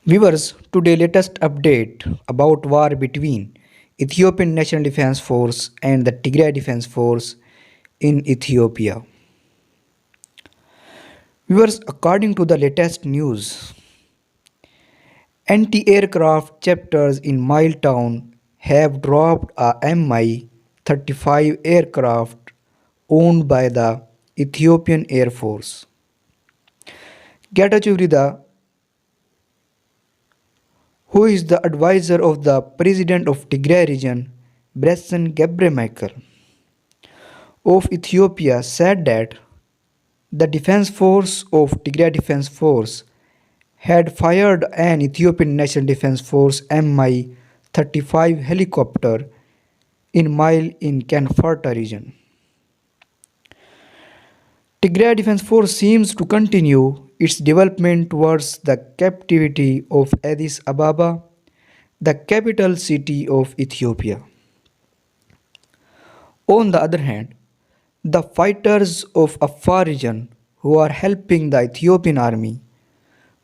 Viewers, today latest update about war between Ethiopian National Defense Force and the Tigray Defense Force in Ethiopia. Viewers, according to the latest news, anti-aircraft chapters in Mile Town have dropped a Mi-35 aircraft owned by the Ethiopian Air Force. Getachew Reda, who is the advisor of the president of Tigray region, Bresson Gebremichael of Ethiopia, said that the defense force of Tigray Defense Force had fired an Ethiopian National Defense Force Mi-35 helicopter in Mile in Kanfarta region. Tigray Defense Force seems to continue its development towards the captivity of Addis Ababa, the capital city of Ethiopia. On the other hand, the fighters of Afar region who are helping the Ethiopian army,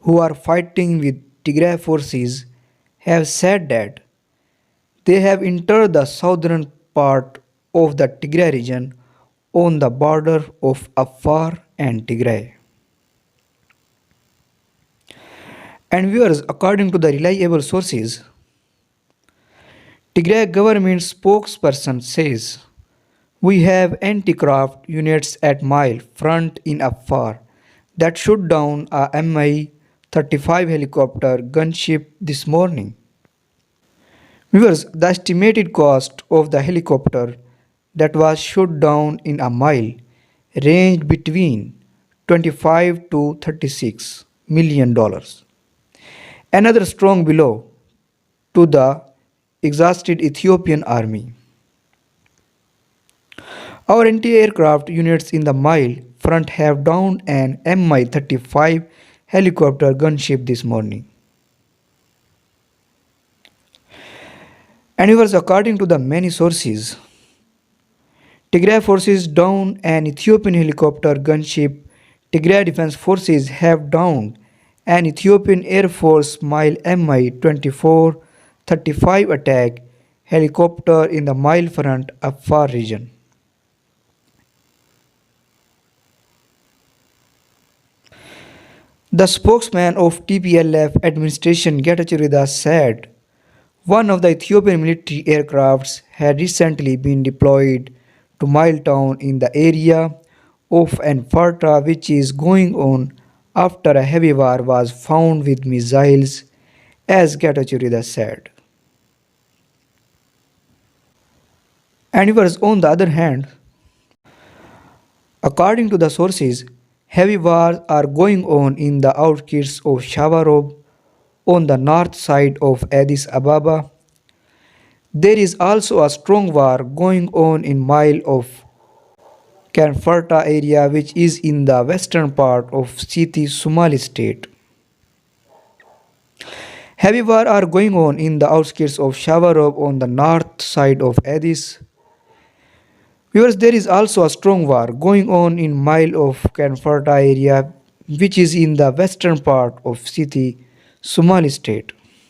who are fighting with Tigray forces, have said that they have entered the southern part of the Tigray region on the border of Afar and Tigray. And viewers, according to the reliable sources, Tigray government spokesperson says, "We have anti-craft units at Mile front in Afar that shot down a Mi-35 helicopter gunship this morning." Viewers, the estimated cost of the helicopter that was shot down in a Mile ranged between 25 to 36 million dollars. Another strong blow to the exhausted Ethiopian army. Our anti-aircraft units in the Mile front have downed an Mi-35 helicopter gunship this morning. And viewers, according to the many sources, Tigray forces downed an Ethiopian helicopter gunship. Tigray Defense Forces have downed an Ethiopian Air Force Mile Mi-24-35 attack helicopter in the Mile front Afar region. The spokesman of TPLF administration Getachew Reda said one of the Ethiopian military aircrafts had recently been deployed to Mile Town in the area of Anfarta, which is going on after a heavy war was found with missiles, as Getachew Reda said. And viewers, on the other hand, according to the sources, heavy wars are going on in the outskirts of Shawarob on the north side of Addis Ababa. There is also a strong war going on in Mile of Kanfarta area, which is in the western part of Siti, Somali state. Heavy war are going on in the outskirts of Shawarob on the north side of Addis. Viewers, there is also a strong war going on in Mile of Kanfarta area, which is in the western part of Siti, Somali state.